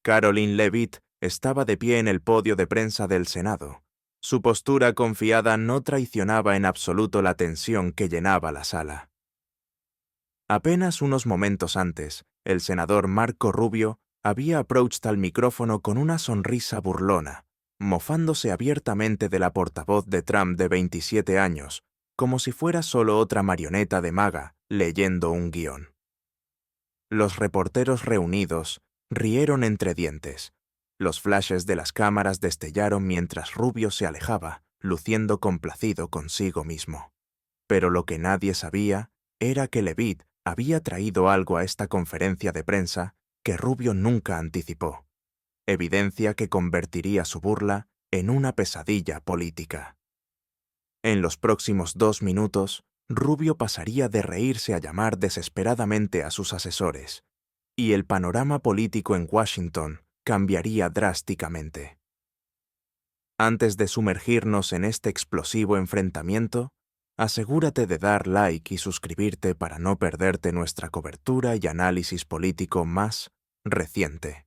Caroline Leavitt estaba de pie en el podio de prensa del Senado. Su postura confiada no traicionaba en absoluto la tensión que llenaba la sala. Apenas unos momentos antes, el senador Marco Rubio había approachado al micrófono con una sonrisa burlona, mofándose abiertamente de la portavoz de Trump de 27 años, como si fuera solo otra marioneta de MAGA leyendo un guión. Los reporteros reunidos rieron entre dientes. Los flashes de las cámaras destellaron mientras Rubio se alejaba, luciendo complacido consigo mismo. Pero lo que nadie sabía era que Leavitt había traído algo a esta conferencia de prensa que Rubio nunca anticipó. Evidencia que convertiría su burla en una pesadilla política. En los próximos 2 minutos, Rubio pasaría de reírse a llamar desesperadamente a sus asesores, y el panorama político en Washington cambiaría drásticamente. Antes de sumergirnos en este explosivo enfrentamiento, asegúrate de dar like y suscribirte para no perderte nuestra cobertura y análisis político más reciente.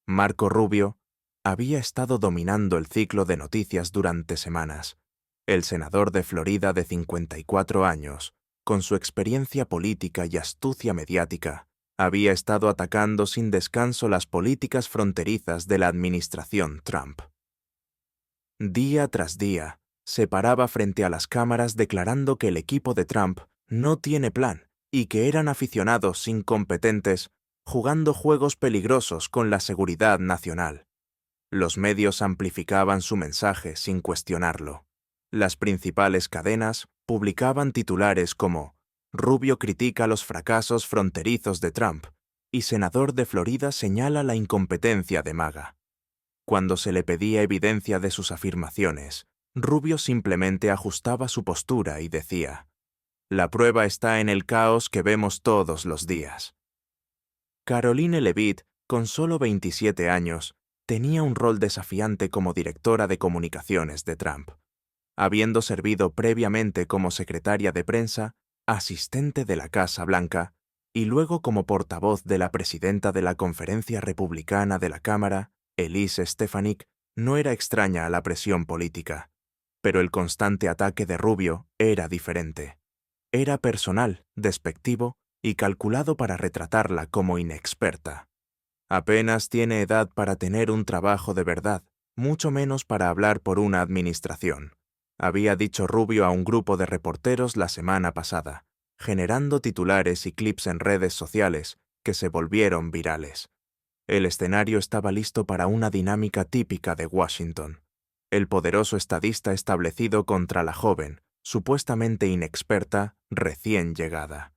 Marco Rubio había estado dominando el ciclo de noticias durante semanas. El senador de Florida de 54 años, con su experiencia política y astucia mediática, había estado atacando sin descanso las políticas fronterizas de la administración Trump. Día tras día, se paraba frente a las cámaras declarando que el equipo de Trump no tiene plan y que eran aficionados incompetentes jugando juegos peligrosos con la seguridad nacional. Los medios amplificaban su mensaje sin cuestionarlo. Las principales cadenas publicaban titulares como «Rubio critica los fracasos fronterizos de Trump» y «Senador de Florida señala la incompetencia de MAGA». Cuando se le pedía evidencia de sus afirmaciones, Rubio simplemente ajustaba su postura y decía «La prueba está en el caos que vemos todos los días». Caroline Leavitt, con solo 27 años, tenía un rol desafiante como directora de comunicaciones de Trump, habiendo servido previamente como secretaria de prensa, asistente de la Casa Blanca y luego como portavoz de la presidenta de la Conferencia Republicana de la Cámara, Elise Stefanik. No era extraña a la presión política, pero el constante ataque de Rubio era diferente. Era personal, despectivo y calculado para retratarla como inexperta. Apenas tiene edad para tener un trabajo de verdad, mucho menos para hablar por una administración, había dicho Rubio a un grupo de reporteros la semana pasada, generando titulares y clips en redes sociales que se volvieron virales. El escenario estaba listo para una dinámica típica de Washington. El poderoso estadista establecido contra la joven, supuestamente inexperta, recién llegada.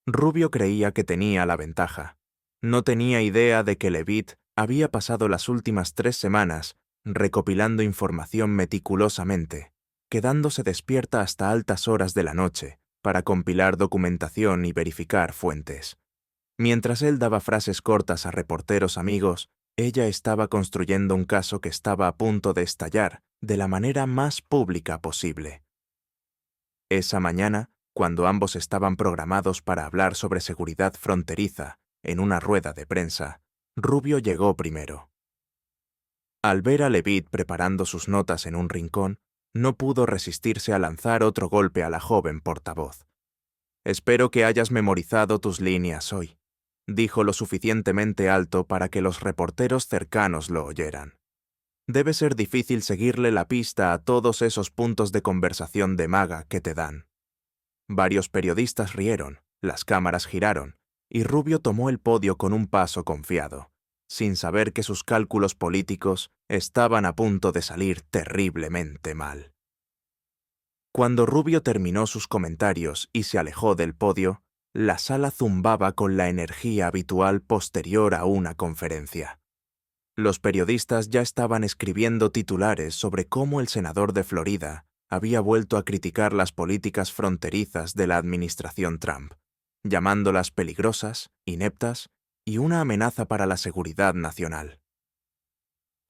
Rubio creía que tenía la ventaja. No tenía idea de que Leavitt había pasado las últimas 3 semanas recopilando información meticulosamente, quedándose despierta hasta altas horas de la noche para compilar documentación y verificar fuentes. Mientras él daba frases cortas a reporteros amigos, ella estaba construyendo un caso que estaba a punto de estallar de la manera más pública posible. Esa mañana, cuando ambos estaban programados para hablar sobre seguridad fronteriza en una rueda de prensa, Rubio llegó primero. Al ver a Leavitt preparando sus notas en un rincón, no pudo resistirse a lanzar otro golpe a la joven portavoz. «Espero que hayas memorizado tus líneas hoy», dijo lo suficientemente alto para que los reporteros cercanos lo oyeran. «Debe ser difícil seguirle la pista a todos esos puntos de conversación de MAGA que te dan». Varios periodistas rieron, las cámaras giraron, y Rubio tomó el podio con un paso confiado, sin saber que sus cálculos políticos estaban a punto de salir terriblemente mal. Cuando Rubio terminó sus comentarios y se alejó del podio, la sala zumbaba con la energía habitual posterior a una conferencia. Los periodistas ya estaban escribiendo titulares sobre cómo el senador de Florida había vuelto a criticar las políticas fronterizas de la administración Trump, llamándolas peligrosas, ineptas y una amenaza para la seguridad nacional.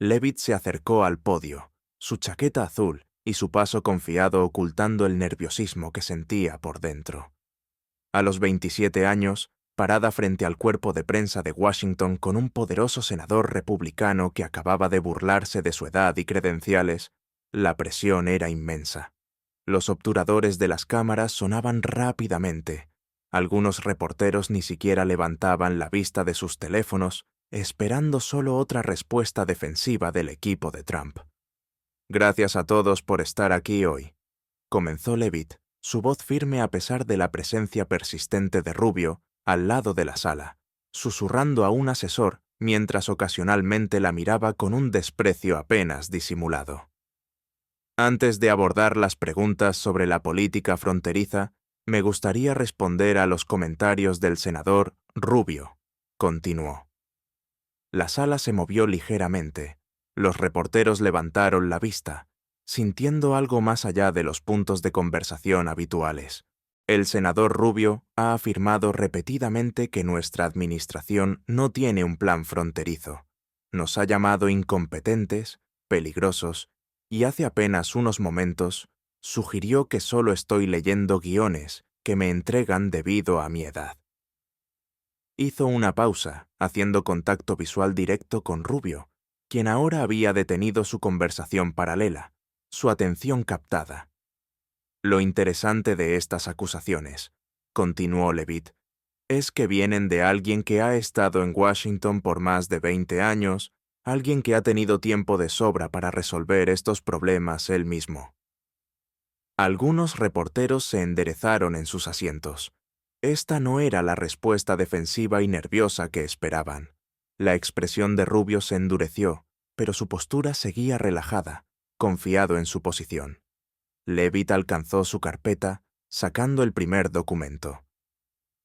Leavitt se acercó al podio, su chaqueta azul y su paso confiado ocultando el nerviosismo que sentía por dentro. A los 27 años, parada frente al cuerpo de prensa de Washington con un poderoso senador republicano que acababa de burlarse de su edad y credenciales, la presión era inmensa. Los obturadores de las cámaras sonaban rápidamente. Algunos reporteros ni siquiera levantaban la vista de sus teléfonos, esperando solo otra respuesta defensiva del equipo de Trump. «Gracias a todos por estar aquí hoy», comenzó Leavitt, su voz firme a pesar de la presencia persistente de Rubio al lado de la sala, susurrando a un asesor mientras ocasionalmente la miraba con un desprecio apenas disimulado. Antes de abordar las preguntas sobre la política fronteriza, me gustaría responder a los comentarios del senador Rubio, continuó. La sala se movió ligeramente. Los reporteros levantaron la vista, sintiendo algo más allá de los puntos de conversación habituales. El senador Rubio ha afirmado repetidamente que nuestra administración no tiene un plan fronterizo. Nos ha llamado incompetentes, peligrosos, y hace apenas unos momentos sugirió que solo estoy leyendo guiones que me entregan debido a mi edad. Hizo una pausa, haciendo contacto visual directo con Rubio, quien ahora había detenido su conversación paralela, su atención captada. Lo interesante de estas acusaciones, continuó Leavitt, es que vienen de alguien que ha estado en Washington por más de 20 años, alguien que ha tenido tiempo de sobra para resolver estos problemas él mismo. Algunos reporteros se enderezaron en sus asientos. Esta no era la respuesta defensiva y nerviosa que esperaban. La expresión de Rubio se endureció, pero su postura seguía relajada, confiado en su posición. Leavitt alcanzó su carpeta, sacando el primer documento.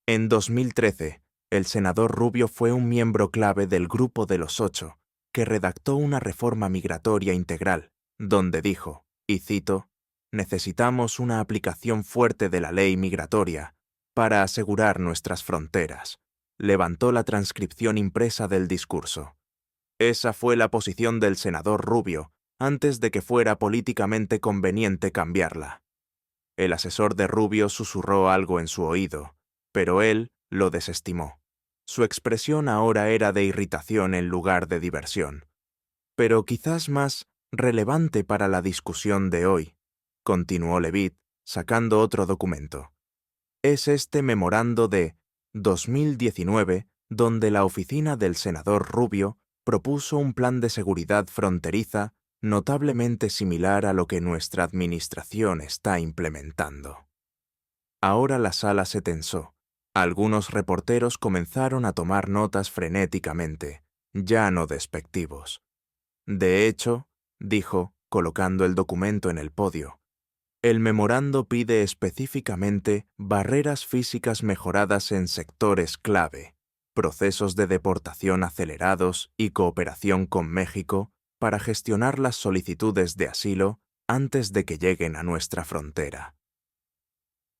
En 2013, el senador Rubio fue un miembro clave del Grupo de los 8, que redactó una reforma migratoria integral, donde dijo, y cito, «Necesitamos una aplicación fuerte de la ley migratoria para asegurar nuestras fronteras». Levantó la transcripción impresa del discurso. Esa fue la posición del senador Rubio antes de que fuera políticamente conveniente cambiarla. El asesor de Rubio susurró algo en su oído, pero él lo desestimó. Su expresión ahora era de irritación en lugar de diversión. Pero quizás más relevante para la discusión de hoy, continuó Leavitt, sacando otro documento. Es este memorando de 2019, donde la oficina del senador Rubio propuso un plan de seguridad fronteriza notablemente similar a lo que nuestra administración está implementando. Ahora la sala se tensó. Algunos reporteros comenzaron a tomar notas frenéticamente, ya no despectivos. De hecho, dijo, colocando el documento en el podio, el memorando pide específicamente barreras físicas mejoradas en sectores clave, procesos de deportación acelerados y cooperación con México para gestionar las solicitudes de asilo antes de que lleguen a nuestra frontera.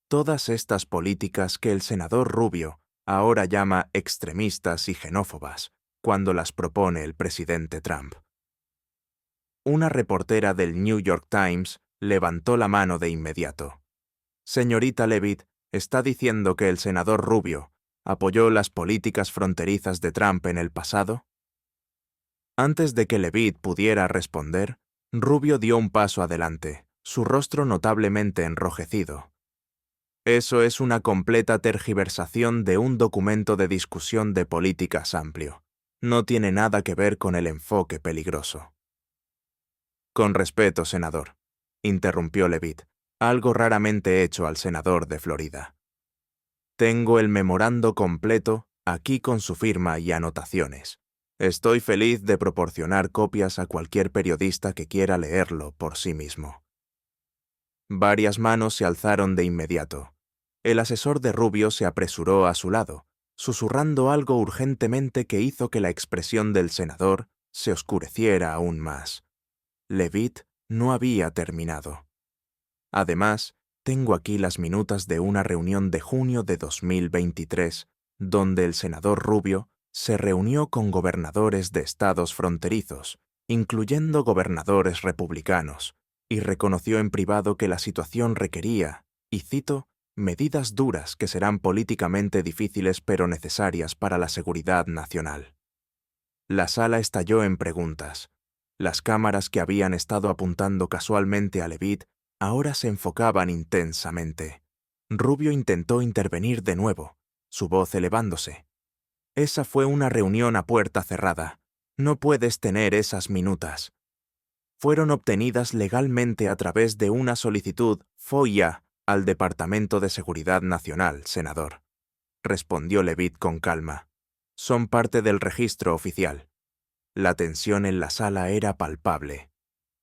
Todas estas políticas que el senador Rubio ahora llama extremistas y xenófobas cuando las propone el presidente Trump. Una reportera del New York Times levantó la mano de inmediato. «Señorita Leavitt, ¿está diciendo que el senador Rubio apoyó las políticas fronterizas de Trump en el pasado?» Antes de que Leavitt pudiera responder, Rubio dio un paso adelante, su rostro notablemente enrojecido. Eso es una completa tergiversación de un documento de discusión de políticas amplio. No tiene nada que ver con el enfoque peligroso. Con respeto, senador, interrumpió Leavitt, algo raramente hecho al senador de Florida. Tengo el memorando completo aquí con su firma y anotaciones. Estoy feliz de proporcionar copias a cualquier periodista que quiera leerlo por sí mismo. Varias manos se alzaron de inmediato. El asesor de Rubio se apresuró a su lado, susurrando algo urgentemente que hizo que la expresión del senador se oscureciera aún más. Leavitt no había terminado. Además, tengo aquí las minutas de una reunión de junio de 2023, donde el senador Rubio se reunió con gobernadores de estados fronterizos, incluyendo gobernadores republicanos, y reconoció en privado que la situación requería, y cito, medidas duras que serán políticamente difíciles pero necesarias para la seguridad nacional. La sala estalló en preguntas. Las cámaras que habían estado apuntando casualmente a Levitt ahora se enfocaban intensamente. Rubio intentó intervenir de nuevo, su voz elevándose. Esa fue una reunión a puerta cerrada. No puedes tener esas minutas. Fueron obtenidas legalmente a través de una solicitud FOIA al Departamento de Seguridad Nacional, senador. Respondió Levitt con calma. Son parte del registro oficial. La tensión en la sala era palpable.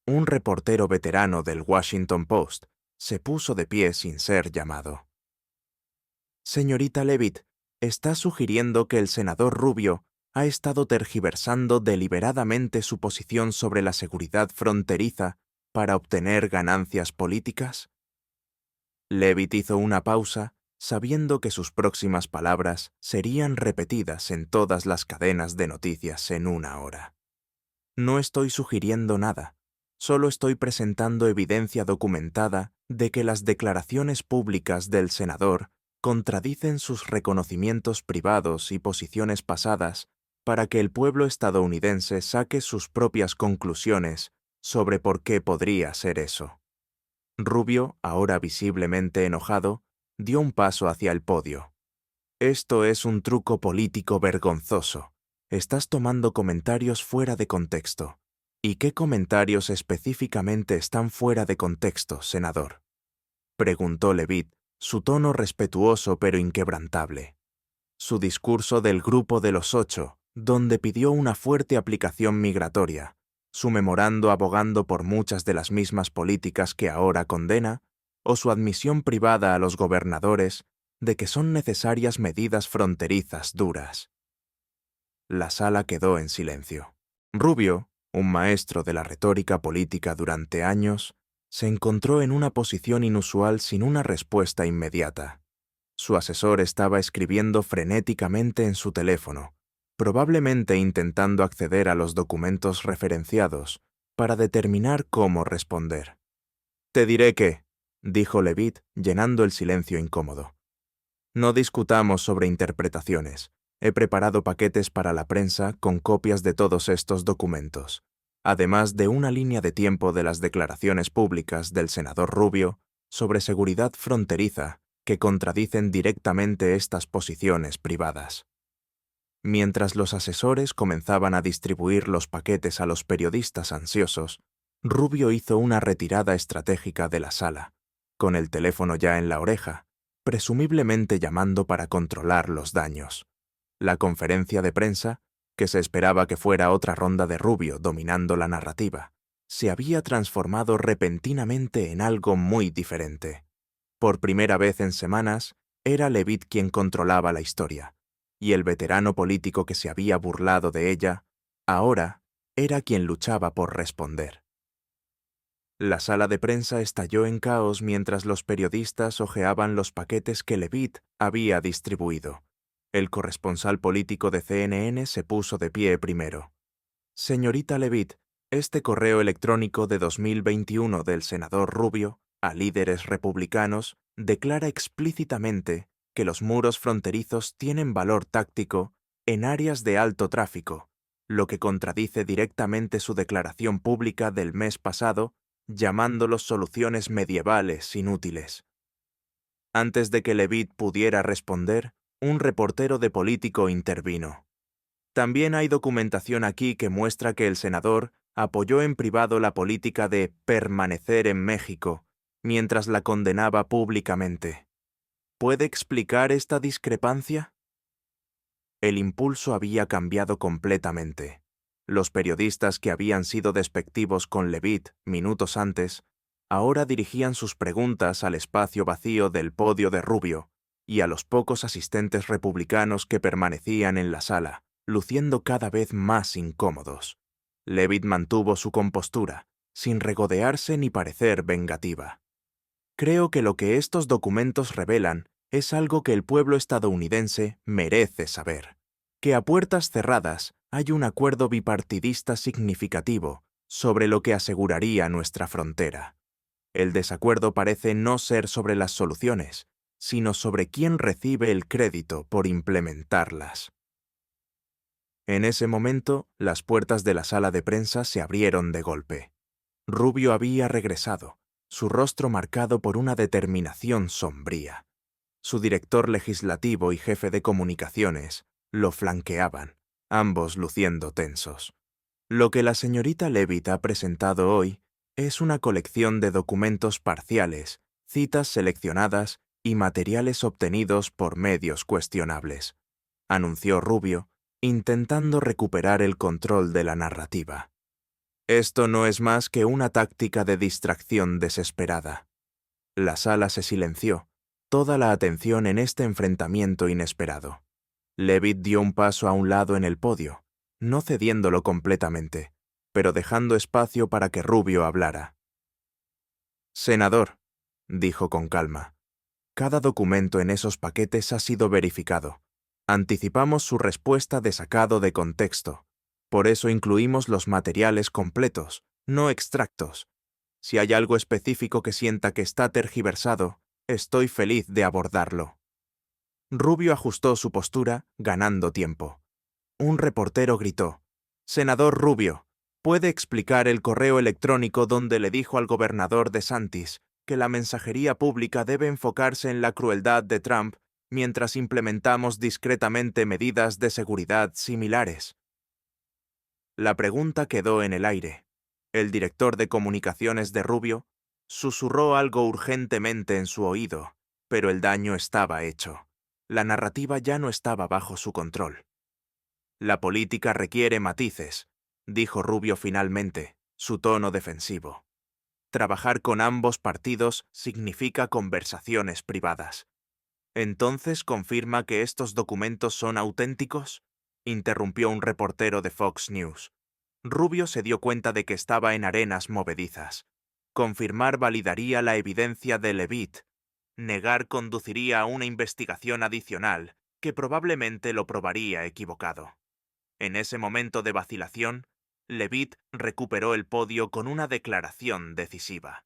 Un reportero veterano del Washington Post se puso de pie sin ser llamado. Señorita Levitt, ¿está sugiriendo que el senador Rubio ha estado tergiversando deliberadamente su posición sobre la seguridad fronteriza para obtener ganancias políticas? Levitt hizo una pausa, sabiendo que sus próximas palabras serían repetidas en todas las cadenas de noticias en una hora. No estoy sugiriendo nada, solo estoy presentando evidencia documentada de que las declaraciones públicas del senador contradicen sus reconocimientos privados y posiciones pasadas para que el pueblo estadounidense saque sus propias conclusiones sobre por qué podría ser eso. Rubio, ahora visiblemente enojado, dio un paso hacia el podio. Esto es un truco político vergonzoso. Estás tomando comentarios fuera de contexto. ¿Y qué comentarios específicamente están fuera de contexto, senador?, preguntó Levitt, su tono respetuoso pero inquebrantable. Su discurso del Grupo de los Ocho, donde pidió una fuerte aplicación migratoria, su memorando abogando por muchas de las mismas políticas que ahora condena, o su admisión privada a los gobernadores de que son necesarias medidas fronterizas duras. La sala quedó en silencio. Rubio, un maestro de la retórica política durante años, se encontró en una posición inusual sin una respuesta inmediata. Su asesor estaba escribiendo frenéticamente en su teléfono, probablemente intentando acceder a los documentos referenciados para determinar cómo responder. «Te diré que», dijo Levitt, llenando el silencio incómodo. «No discutamos sobre interpretaciones. He preparado paquetes para la prensa con copias de todos estos documentos, además de una línea de tiempo de las declaraciones públicas del senador Rubio sobre seguridad fronteriza que contradicen directamente estas posiciones privadas». Mientras los asesores comenzaban a distribuir los paquetes a los periodistas ansiosos, Rubio hizo una retirada estratégica de la sala, con el teléfono ya en la oreja, presumiblemente llamando para controlar los daños. La conferencia de prensa, que se esperaba que fuera otra ronda de Rubio dominando la narrativa, se había transformado repentinamente en algo muy diferente. Por primera vez en semanas, era Levitt quien controlaba la historia, y el veterano político que se había burlado de ella, ahora era quien luchaba por responder. La sala de prensa estalló en caos mientras los periodistas hojeaban los paquetes que Levitt había distribuido. El corresponsal político de CNN se puso de pie primero. «Señorita Levitt, este correo electrónico de 2021 del senador Rubio a líderes republicanos declara explícitamente que los muros fronterizos tienen valor táctico en áreas de alto tráfico, lo que contradice directamente su declaración pública del mes pasado, llamándolos soluciones medievales inútiles». Antes de que Levitt pudiera responder, un reportero de Político intervino. «También hay documentación aquí que muestra que el senador apoyó en privado la política de permanecer en México, mientras la condenaba públicamente. ¿Puede explicar esta discrepancia?». El impulso había cambiado completamente. Los periodistas que habían sido despectivos con Levitt minutos antes, ahora dirigían sus preguntas al espacio vacío del podio de Rubio y a los pocos asistentes republicanos que permanecían en la sala, luciendo cada vez más incómodos. Levitt mantuvo su compostura, sin regodearse ni parecer vengativa. «Creo que lo que estos documentos revelan es algo que el pueblo estadounidense merece saber. Que a puertas cerradas hay un acuerdo bipartidista significativo sobre lo que aseguraría nuestra frontera. El desacuerdo parece no ser sobre las soluciones, sino sobre quién recibe el crédito por implementarlas. En ese momento, las puertas de la sala de prensa se abrieron de golpe. Rubio había regresado, su rostro marcado por una determinación sombría. Su director legislativo y jefe de comunicaciones lo flanqueaban, ambos luciendo tensos. Lo que la señorita Leavitt ha presentado hoy es una colección de documentos parciales, citas seleccionadas y materiales obtenidos por medios cuestionables, anunció Rubio, intentando recuperar el control de la narrativa. Esto no es más que una táctica de distracción desesperada. La sala se silenció, toda la atención en este enfrentamiento inesperado. Leavitt dio un paso a un lado en el podio, no cediéndolo completamente, pero dejando espacio para que Rubio hablara. «Senador», dijo con calma, «cada documento en esos paquetes ha sido verificado. Anticipamos su respuesta de sacado de contexto. Por eso incluimos los materiales completos, no extractos. Si hay algo específico que sienta que está tergiversado, estoy feliz de abordarlo». Rubio ajustó su postura, ganando tiempo. Un reportero gritó: «Senador Rubio, ¿puede explicar el correo electrónico donde le dijo al gobernador DeSantis que la mensajería pública debe enfocarse en la crueldad de Trump mientras implementamos discretamente medidas de seguridad similares?» La pregunta quedó en el aire. El director de comunicaciones de Rubio susurró algo urgentemente en su oído, pero el daño estaba hecho. La narrativa ya no estaba bajo su control. «La política requiere matices», dijo Rubio finalmente, su tono defensivo. «Trabajar con ambos partidos significa conversaciones privadas». «¿Entonces confirma que estos documentos son auténticos?», interrumpió un reportero de Fox News. Rubio se dio cuenta de que estaba en arenas movedizas. Confirmar validaría la evidencia de Leavitt. Negar conduciría a una investigación adicional que probablemente lo probaría equivocado. En ese momento de vacilación, Leavitt recuperó el podio con una declaración decisiva.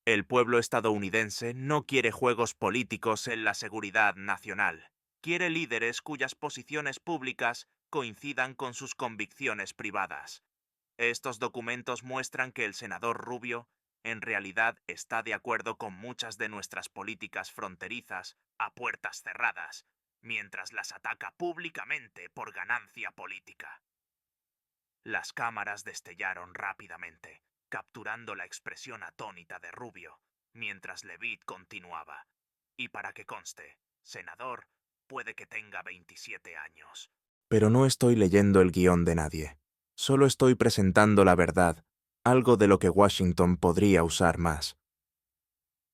«El pueblo estadounidense no quiere juegos políticos en la seguridad nacional. Quiere líderes cuyas posiciones públicas coincidan con sus convicciones privadas. Estos documentos muestran que el senador Rubio en realidad está de acuerdo con muchas de nuestras políticas fronterizas a puertas cerradas, mientras las ataca públicamente por ganancia política». Las cámaras destellaron rápidamente, capturando la expresión atónita de Rubio, mientras Leavitt continuaba. «Y para que conste, senador, puede que tenga 27 años. Pero no estoy leyendo el guión de nadie. Solo estoy presentando la verdad, algo de lo que Washington podría usar más».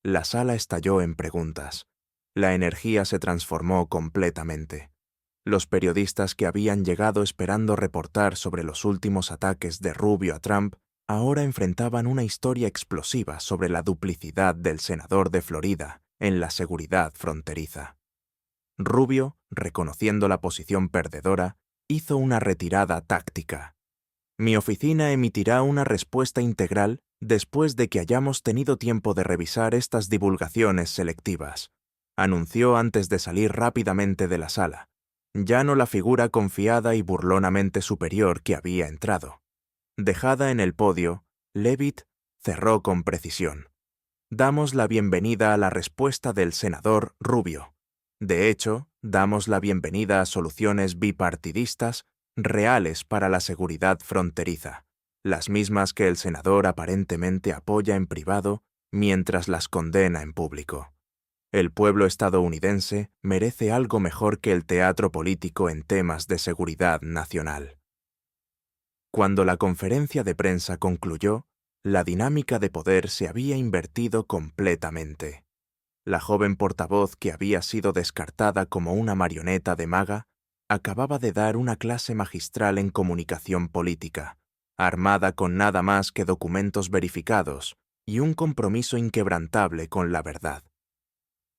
La sala estalló en preguntas. La energía se transformó completamente. Los periodistas que habían llegado esperando reportar sobre los últimos ataques de Rubio a Trump ahora enfrentaban una historia explosiva sobre la duplicidad del senador de Florida en la seguridad fronteriza. Rubio, reconociendo la posición perdedora, hizo una retirada táctica. «Mi oficina emitirá una respuesta integral después de que hayamos tenido tiempo de revisar estas divulgaciones selectivas», anunció antes de salir rápidamente de la sala, ya no la figura confiada y burlonamente superior que había entrado. Dejada en el podio, Leavitt cerró con precisión: «Damos la bienvenida a la respuesta del senador Rubio. De hecho, damos la bienvenida a soluciones bipartidistas reales para la seguridad fronteriza, las mismas que el senador aparentemente apoya en privado mientras las condena en público. El pueblo estadounidense merece algo mejor que el teatro político en temas de seguridad nacional». Cuando la conferencia de prensa concluyó, la dinámica de poder se había invertido completamente. La joven portavoz que había sido descartada como una marioneta de MAGA acababa de dar una clase magistral en comunicación política, armada con nada más que documentos verificados y un compromiso inquebrantable con la verdad.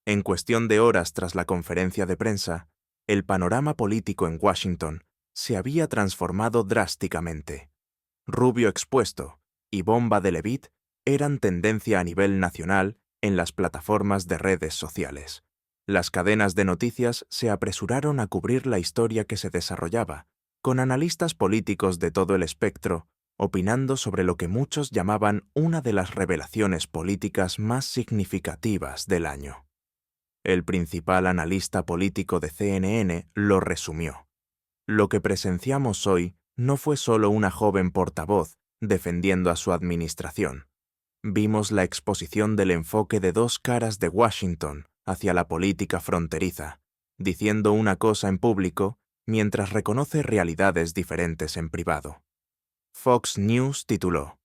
En cuestión de horas tras la conferencia de prensa, el panorama político en Washington se había transformado drásticamente. Rubio expuesto y bomba de Leavitt eran tendencia a nivel nacional en las plataformas de redes sociales. Las cadenas de noticias se apresuraron a cubrir la historia que se desarrollaba, con analistas políticos de todo el espectro, opinando sobre lo que muchos llamaban una de las revelaciones políticas más significativas del año. El principal analista político de CNN lo resumió. Lo que presenciamos hoy no fue solo una joven portavoz defendiendo a su administración. Vimos la exposición del enfoque de dos caras de Washington hacia la política fronteriza, diciendo una cosa en público mientras reconoce realidades diferentes en privado. Fox News tituló: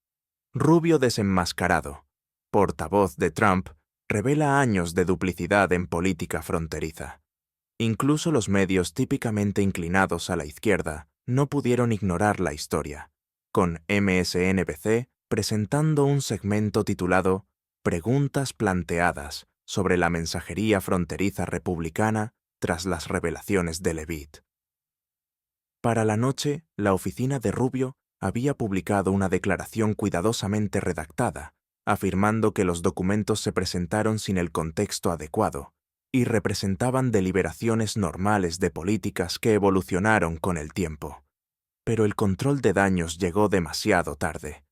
Rubio desenmascarado. Portavoz de Trump revela años de duplicidad en política fronteriza. Incluso los medios típicamente inclinados a la izquierda no pudieron ignorar la historia, con MSNBC presentando un segmento titulado Preguntas planteadas sobre la mensajería fronteriza republicana tras las revelaciones de Leavitt. Para la noche, la oficina de Rubio había publicado una declaración cuidadosamente redactada, afirmando que los documentos se presentaron sin el contexto adecuado y representaban deliberaciones normales de políticas que evolucionaron con el tiempo. Pero el control de daños llegó demasiado tarde.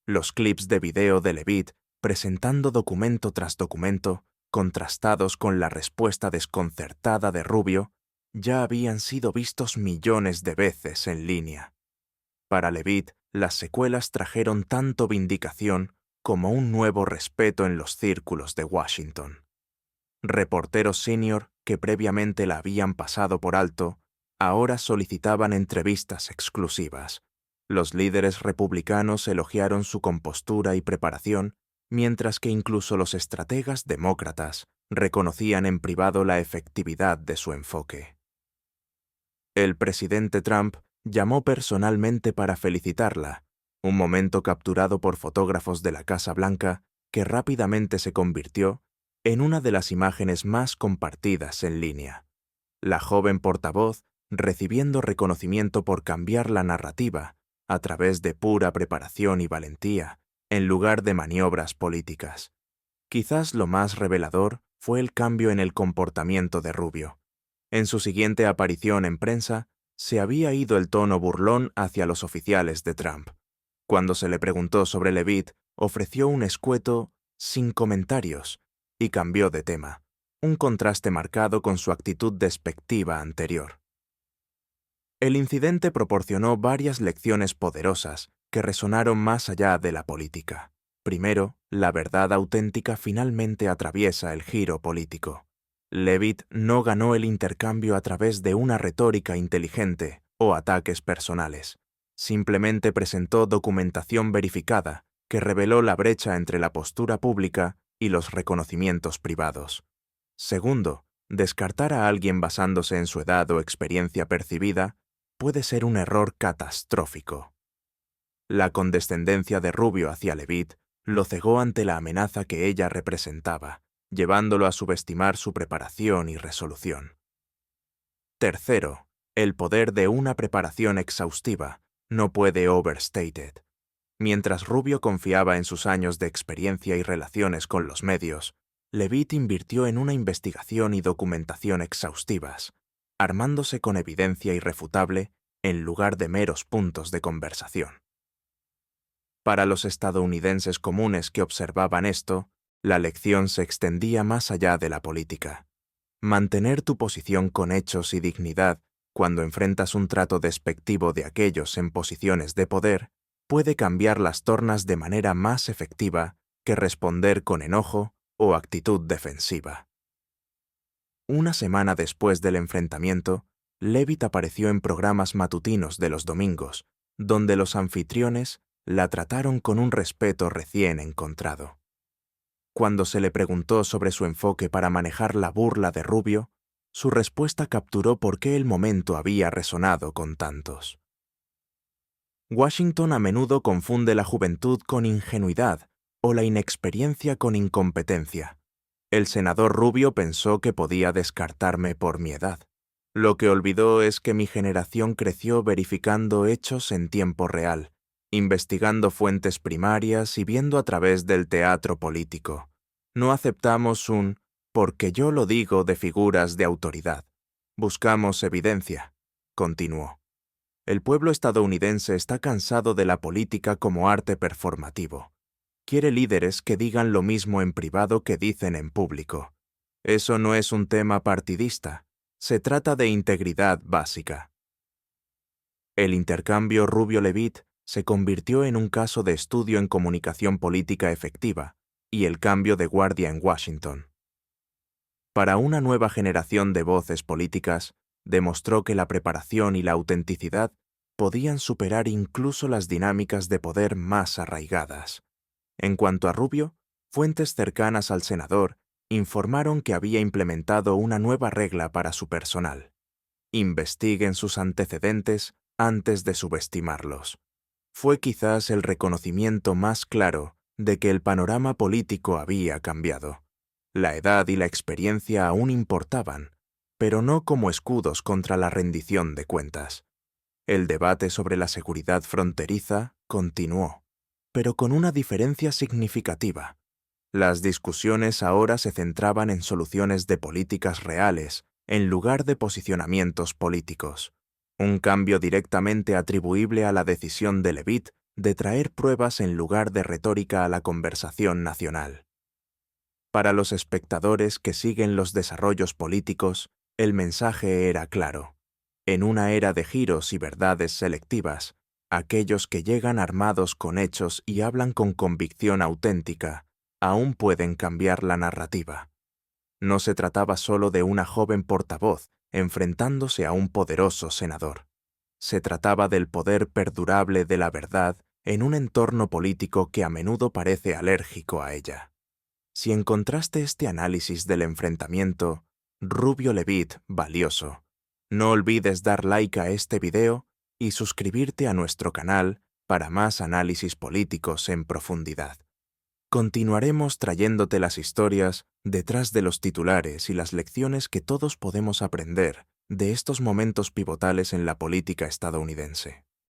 Los clips de video de Leavitt presentando documento tras documento, contrastados con la respuesta desconcertada de Rubio, ya habían sido vistos millones de veces en línea. Para Leavitt, las secuelas trajeron tanto vindicación como un nuevo respeto en los círculos de Washington. Reporteros senior que previamente la habían pasado por alto, ahora solicitaban entrevistas exclusivas. Los líderes republicanos elogiaron su compostura y preparación, mientras que incluso los estrategas demócratas reconocían en privado la efectividad de su enfoque. El presidente Trump llamó personalmente para felicitarla, un momento capturado por fotógrafos de la Casa Blanca que rápidamente se convirtió en una de las imágenes más compartidas en línea. La joven portavoz recibiendo reconocimiento por cambiar la narrativa a través de pura preparación y valentía, en lugar de maniobras políticas. Quizás lo más revelador fue el cambio en el comportamiento de Rubio. En su siguiente aparición en prensa, se había ido el tono burlón hacia los oficiales de Trump. Cuando se le preguntó sobre Leavitt, ofreció un escueto «sin comentarios» y cambió de tema, un contraste marcado con su actitud despectiva anterior. El incidente proporcionó varias lecciones poderosas que resonaron más allá de la política. Primero, la verdad auténtica finalmente atraviesa el giro político. Leavitt no ganó el intercambio a través de una retórica inteligente o ataques personales. Simplemente presentó documentación verificada que reveló la brecha entre la postura pública y los reconocimientos privados. Segundo, descartar a alguien basándose en su edad o experiencia percibida puede ser un error catastrófico. La condescendencia de Rubio hacia Leavitt lo cegó ante la amenaza que ella representaba, llevándolo a subestimar su preparación y resolución. Tercero, el poder de una preparación exhaustiva no puede overstated. Mientras Rubio confiaba en sus años de experiencia y relaciones con los medios, Leavitt invirtió en una investigación y documentación exhaustivas, armándose con evidencia irrefutable en lugar de meros puntos de conversación. Para los estadounidenses comunes que observaban esto, la lección se extendía más allá de la política. Mantener tu posición con hechos y dignidad cuando enfrentas un trato despectivo de aquellos en posiciones de poder puede cambiar las tornas de manera más efectiva que responder con enojo o actitud defensiva. Una semana después del enfrentamiento, Leavitt apareció en programas matutinos de los domingos, donde los anfitriones la trataron con un respeto recién encontrado. Cuando se le preguntó sobre su enfoque para manejar la burla de Rubio, su respuesta capturó por qué el momento había resonado con tantos. Washington a menudo confunde la juventud con ingenuidad o la inexperiencia con incompetencia. El senador Rubio pensó que podía descartarme por mi edad. Lo que olvidó es que mi generación creció verificando hechos en tiempo real, investigando fuentes primarias y viendo a través del teatro político. No aceptamos un Porque yo lo digo de figuras de autoridad. Buscamos evidencia, continuó. El pueblo estadounidense está cansado de la política como arte performativo. Quiere líderes que digan lo mismo en privado que dicen en público. Eso no es un tema partidista. Se trata de integridad básica. El intercambio Rubio-Levitt se convirtió en un caso de estudio en comunicación política efectiva y el cambio de guardia en Washington. Para una nueva generación de voces políticas, demostró que la preparación y la autenticidad podían superar incluso las dinámicas de poder más arraigadas. En cuanto a Rubio, fuentes cercanas al senador informaron que había implementado una nueva regla para su personal. Investiguen sus antecedentes antes de subestimarlos. Fue quizás el reconocimiento más claro de que el panorama político había cambiado. La edad y la experiencia aún importaban, pero no como escudos contra la rendición de cuentas. El debate sobre la seguridad fronteriza continuó, pero con una diferencia significativa. Las discusiones ahora se centraban en soluciones de políticas reales, en lugar de posicionamientos políticos. Un cambio directamente atribuible a la decisión de Levitt de traer pruebas en lugar de retórica a la conversación nacional. Para los espectadores que siguen los desarrollos políticos, el mensaje era claro. En una era de giros y verdades selectivas, aquellos que llegan armados con hechos y hablan con convicción auténtica, aún pueden cambiar la narrativa. No se trataba solo de una joven portavoz enfrentándose a un poderoso senador. Se trataba del poder perdurable de la verdad en un entorno político que a menudo parece alérgico a ella. Si encontraste este análisis del enfrentamiento, Rubio-Levitt valioso, no olvides dar like a este video y suscribirte a nuestro canal para más análisis políticos en profundidad. Continuaremos trayéndote las historias detrás de los titulares y las lecciones que todos podemos aprender de estos momentos pivotales en la política estadounidense.